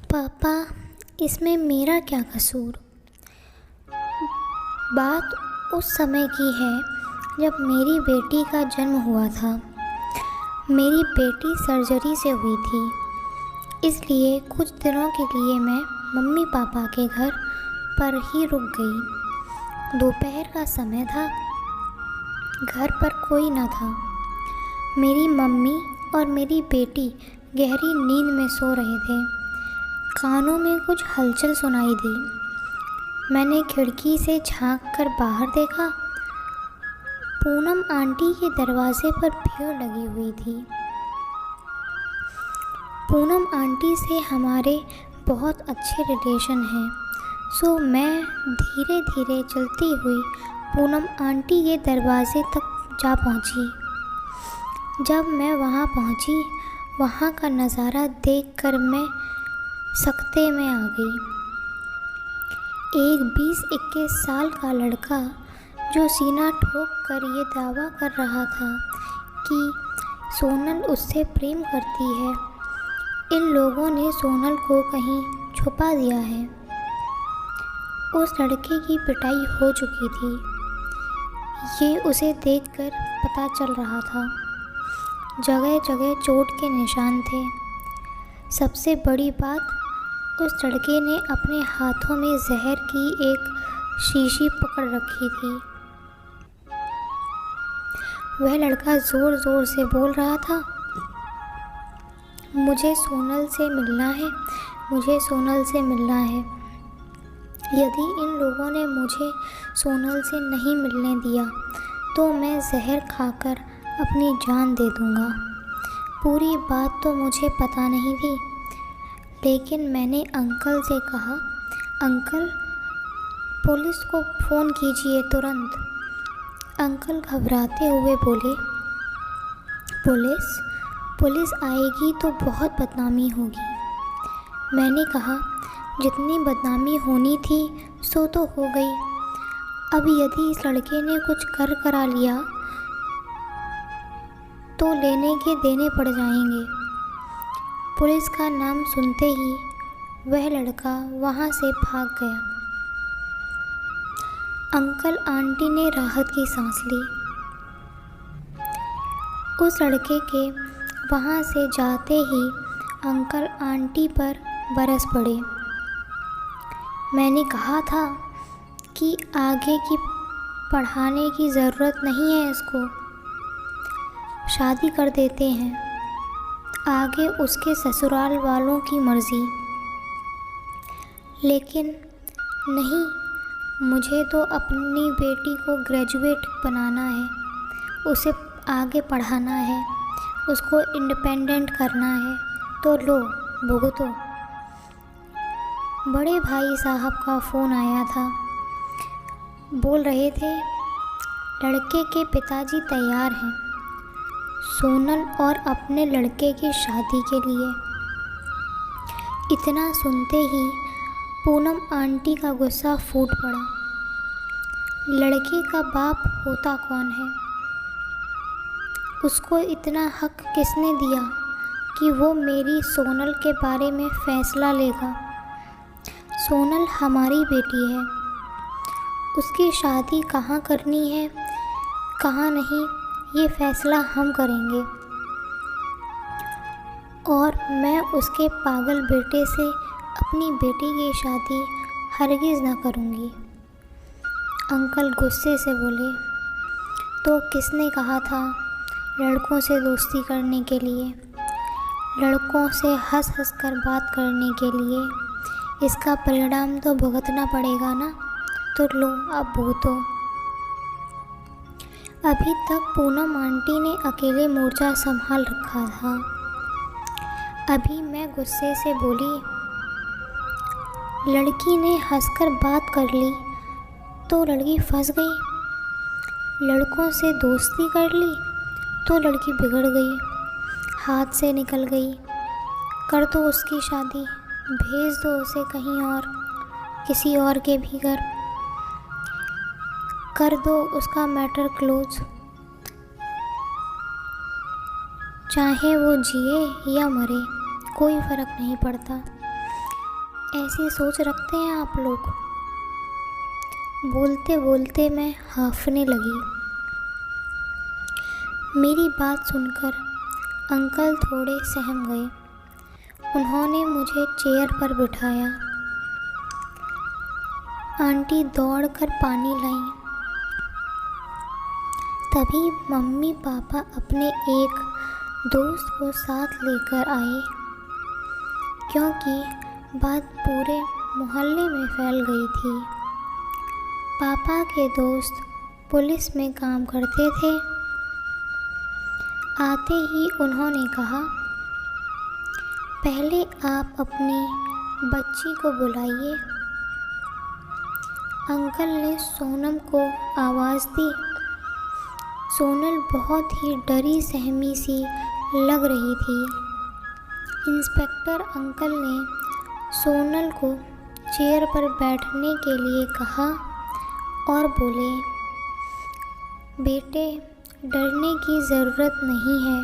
पापा, इसमें मेरा क्या कसूर। बात उस समय की है जब मेरी बेटी का जन्म हुआ था। मेरी बेटी सर्जरी से हुई थी, इसलिए कुछ दिनों के लिए मैं मम्मी पापा के घर पर ही रुक गई। दोपहर का समय था, घर पर कोई न था। मेरी मम्मी और मेरी बेटी गहरी नींद में सो रहे थे। कानों में कुछ हलचल सुनाई दी। मैंने खिड़की से झांक कर बाहर देखा। पूनम आंटी के दरवाजे पर भीड़ लगी हुई थी। पूनम आंटी से हमारे बहुत अच्छे रिलेशन हैं, सो मैं धीरे धीरे चलती हुई पूनम आंटी के दरवाजे तक जा पहुंची। जब मैं वहां पहुंची, वहां का नज़ारा देखकर मैं सकते में आ गई। एक 20-21 साल का लड़का जो सीना ठोक कर ये दावा कर रहा था कि सोनल उससे प्रेम करती है। इन लोगों ने सोनल को कहीं छुपा दिया है। उस लड़के की पिटाई हो चुकी थी, ये उसे देखकर पता चल रहा था। जगह जगह चोट के निशान थे। सबसे बड़ी बात, उस लड़के ने अपने हाथों में जहर की एक शीशी पकड़ रखी थी। वह लड़का ज़ोर ज़ोर से बोल रहा था, मुझे सोनल से मिलना है, मुझे सोनल से मिलना है। यदि इन लोगों ने मुझे सोनल से नहीं मिलने दिया तो मैं जहर खाकर अपनी जान दे दूँगा। पूरी बात तो मुझे पता नहीं थी, लेकिन मैंने अंकल से कहा, अंकल पुलिस को फ़ोन कीजिए तुरंत। अंकल घबराते हुए बोले, पुलिस आएगी तो बहुत बदनामी होगी। मैंने कहा, जितनी बदनामी होनी थी सो तो हो गई। अब यदि इस लड़के ने कुछ कर करा लिया तो लेने के देने पड़ जाएंगे। पुलिस का नाम सुनते ही वह लड़का वहाँ से भाग गया। अंकल आंटी ने राहत की सांस ली। उस लड़के के वहाँ से जाते ही अंकल आंटी पर बरस पड़े। मैंने कहा था कि आगे की पढ़ाने की ज़रूरत नहीं है, इसको शादी कर देते हैं, आगे उसके ससुराल वालों की मर्ज़ी। लेकिन नहीं, मुझे तो अपनी बेटी को ग्रेजुएट बनाना है, उसे आगे पढ़ाना है, उसको इंडिपेंडेंट करना है। तो लो भुगतो। बड़े भाई साहब का फ़ोन आया था। बोल रहे थे, लड़के के पिताजी तैयार हैं सोनल और अपने लड़के की शादी के लिए। इतना सुनते ही पूनम आंटी का गुस्सा फूट पड़ा। लड़के का बाप होता कौन है? उसको इतना हक किसने दिया कि वो मेरी सोनल के बारे में फ़ैसला लेगा? सोनल हमारी बेटी है, उसकी शादी कहाँ करनी है कहाँ नहीं, ये फ़ैसला हम करेंगे। और मैं उसके पागल बेटे से अपनी बेटी की शादी हरगिज़ ना करूँगी। अंकल गुस्से से बोले, तो किसने कहा था लड़कों से दोस्ती करने के लिए, लड़कों से हंस हंस कर बात करने के लिए? इसका परिणाम तो भुगतना पड़ेगा ना। तो लो अब भुगतो। अभी तक पूनम आंटी ने अकेले मोर्चा संभाल रखा था। अभी मैं गुस्से से बोली, लड़की ने हंसकर बात कर ली तो लड़की फंस गई, लड़कों से दोस्ती कर ली तो लड़की बिगड़ गई, हाथ से निकल गई। कर दो उसकी शादी, भेज दो उसे कहीं और, किसी और के भी घर, कर दो उसका मैटर क्लोज। चाहे वो जिए या मरे, कोई फ़र्क नहीं पड़ता। ऐसी सोच रखते हैं आप लोग? बोलते बोलते मैं हांफने लगी। मेरी बात सुनकर अंकल थोड़े सहम गए। उन्होंने मुझे चेयर पर बिठाया। आंटी दौड़कर पानी लाईं। तभी मम्मी पापा अपने एक दोस्त को साथ लेकर आए, क्योंकि बात पूरे मोहल्ले में फैल गई थी। पापा के दोस्त पुलिस में काम करते थे। आते ही उन्होंने कहा, पहले आप अपनी बच्ची को बुलाइए। अंकल ने सोनम को आवाज़ दी। सोनल बहुत ही डरी सहमी सी लग रही थी। इंस्पेक्टर अंकल ने सोनल को चेयर पर बैठने के लिए कहा और बोले, बेटे डरने की ज़रूरत नहीं है।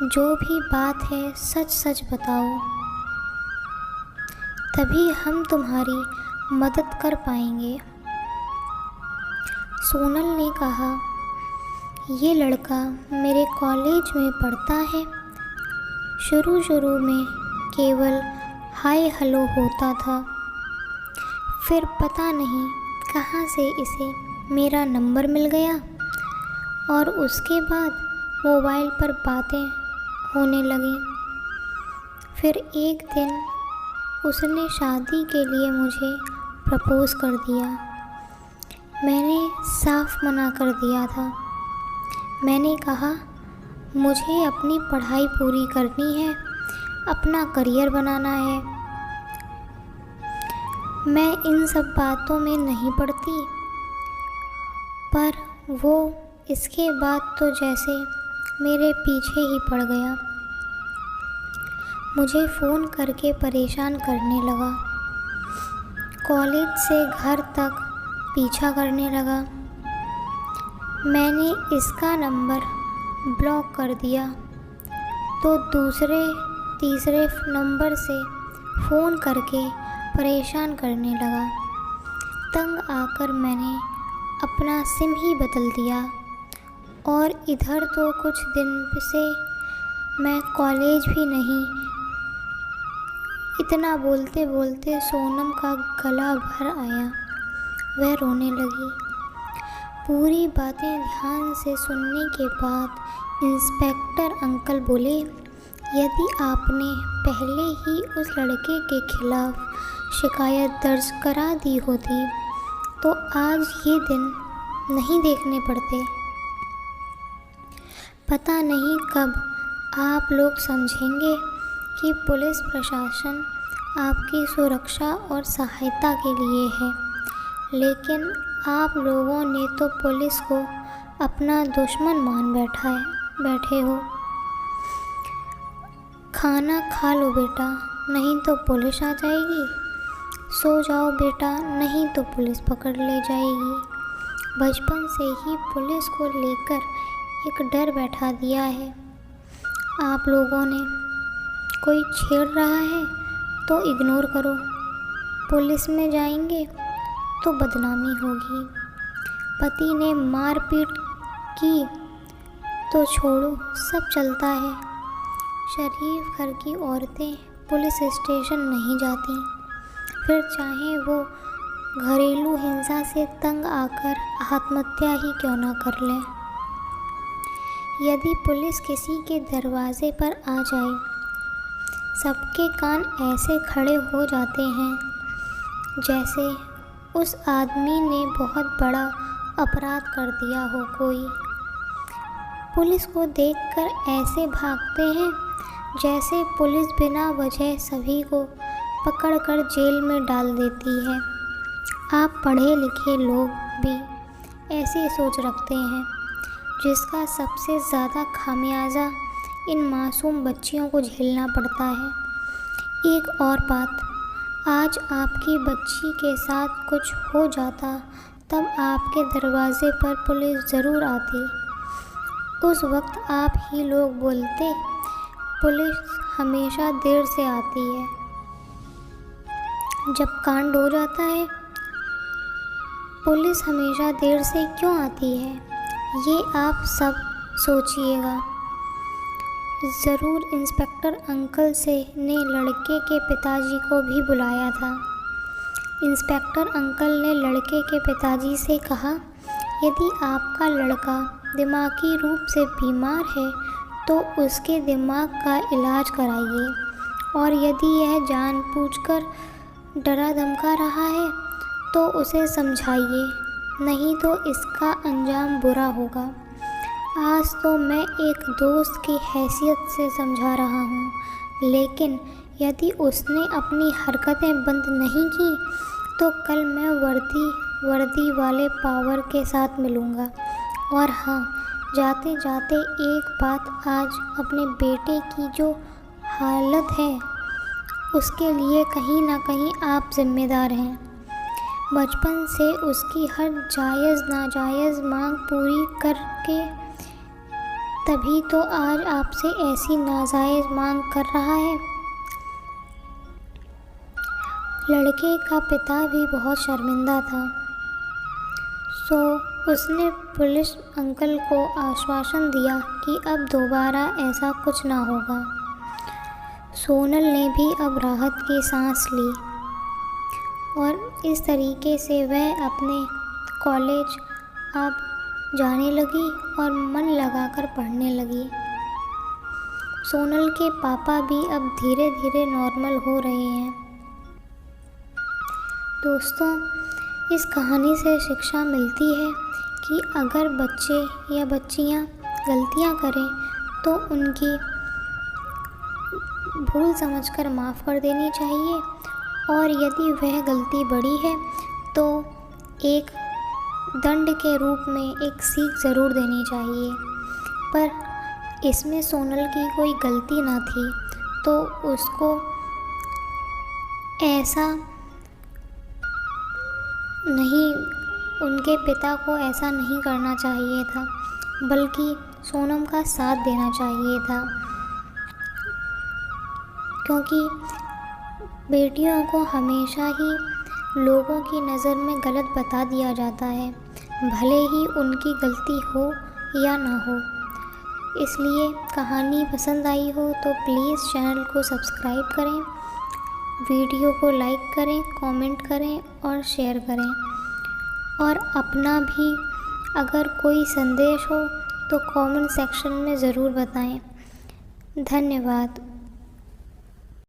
जो भी बात है सच सच बताओ, तभी हम तुम्हारी मदद कर पाएंगे। सोनल ने कहा, ये लड़का मेरे कॉलेज में पढ़ता है। शुरू में केवल हाय हेलो होता था, फिर पता नहीं कहाँ से इसे मेरा नंबर मिल गया और उसके बाद मोबाइल पर बातें होने लगी। फिर एक दिन उसने शादी के लिए मुझे प्रपोज़ कर दिया। मैंने साफ मना कर दिया था। मैंने कहा, मुझे अपनी पढ़ाई पूरी करनी है, अपना करियर बनाना है। मैं इन सब बातों में नहीं पड़ती। पर वो इसके बाद तो जैसे मेरे पीछे ही पड़ गया। मुझे फ़ोन करके परेशान करने लगा। कॉलेज से घर तक पीछा करने लगा। मैंने इसका नंबर ब्लॉक कर दिया तो दूसरे तीसरे नंबर से फ़ोन करके परेशान करने लगा। तंग आकर मैंने अपना सिम ही बदल दिया और इधर तो कुछ दिन से मैं कॉलेज भी नहीं। इतना बोलते बोलते सोनम का गला भर आया। वह रोने लगी। पूरी बातें ध्यान से सुनने के बाद इंस्पेक्टर अंकल बोले, यदि आपने पहले ही उस लड़के के खिलाफ़ शिकायत दर्ज करा दी होती तो आज ये दिन नहीं देखने पड़ते। पता नहीं कब आप लोग समझेंगे कि पुलिस प्रशासन आपकी सुरक्षा और सहायता के लिए है, लेकिन आप लोगों ने तो पुलिस को अपना दुश्मन मान बैठे हो। खाना खा लो बेटा, नहीं तो पुलिस आ जाएगी। सो जाओ बेटा, नहीं तो पुलिस पकड़ ले जाएगी। बचपन से ही पुलिस को लेकर एक डर बैठा दिया है। आप लोगों ने कोई छेड़ रहा है तो इग्नोर करो। पुलिस में जाएंगे तो बदनामी होगी। पति ने मारपीट की तो छोड़ो, सब चलता है। शरीफ घर की औरतें पुलिस स्टेशन नहीं जाती, फिर चाहे वो घरेलू हिंसा से तंग आकर आत्महत्या ही क्यों ना कर लें। यदि पुलिस किसी के दरवाजे पर आ जाए, सबके कान ऐसे खड़े हो जाते हैं जैसे उस आदमी ने बहुत बड़ा अपराध कर दिया हो। कोई पुलिस को देखकर ऐसे भागते हैं जैसे पुलिस बिना वजह सभी को पकड़कर जेल में डाल देती है। आप पढ़े लिखे लोग भी ऐसी सोच रखते हैं, जिसका सबसे ज़्यादा खामियाजा इन मासूम बच्चियों को झेलना पड़ता है। एक और बात, आज आपकी बच्ची के साथ कुछ हो जाता तब आपके दरवाजे पर पुलिस ज़रूर आती। उस वक्त आप ही लोग बोलते पुलिस हमेशा देर से आती है। जब कांड हो जाता है, पुलिस हमेशा देर से क्यों आती है, ये आप सब सोचिएगा। ज़रूर इंस्पेक्टर अंकल ने लड़के के पिताजी को भी बुलाया था। इंस्पेक्टर अंकल ने लड़के के पिताजी से कहा, यदि आपका लड़का दिमागी रूप से बीमार है तो उसके दिमाग का इलाज कराइए, और यदि यह जानबूझकर डरा धमका रहा है तो उसे समझाइए, नहीं तो इसका अंजाम बुरा होगा। आज तो मैं एक दोस्त की हैसियत से समझा रहा हूँ, लेकिन यदि उसने अपनी हरकतें बंद नहीं की तो कल मैं वर्दी वाले पावर के साथ मिलूँगा। और हाँ, जाते जाते एक बात, आज अपने बेटे की जो हालत है उसके लिए कहीं ना कहीं आप जिम्मेदार हैं। बचपन से उसकी हर जायज़ नाजायज़ मांग पूरी करके तभी तो आज आपसे ऐसी नाजायज़ मांग कर रहा है। लड़के का पिता भी बहुत शर्मिंदा था, सो उसने पुलिस अंकल को आश्वासन दिया कि अब दोबारा ऐसा कुछ ना होगा। सोनल ने भी अब राहत की सांस ली और इस तरीके से वह अपने कॉलेज अब जाने लगी और मन लगाकर पढ़ने लगी। सोनल के पापा भी अब धीरे धीरे नॉर्मल हो रहे हैं। दोस्तों, इस कहानी से शिक्षा मिलती है कि अगर बच्चे या बच्चियां गलतियां करें तो उनकी भूल समझकर माफ़ कर देनी चाहिए, और यदि वह गलती बड़ी है तो एक दंड के रूप में एक सीख ज़रूर देनी चाहिए। पर इसमें सोनल की कोई गलती ना थी, तो उसको ऐसा नहीं, उनके पिता को ऐसा नहीं करना चाहिए था, बल्कि सोनम का साथ देना चाहिए था, क्योंकि बेटियों को हमेशा ही लोगों की नज़र में गलत बता दिया जाता है, भले ही उनकी गलती हो या ना हो। इसलिए कहानी पसंद आई हो तो प्लीज़ चैनल को सब्सक्राइब करें, वीडियो को लाइक करें, कमेंट करें और शेयर करें, और अपना भी अगर कोई संदेश हो तो कमेंट सेक्शन में ज़रूर बताएं। धन्यवाद।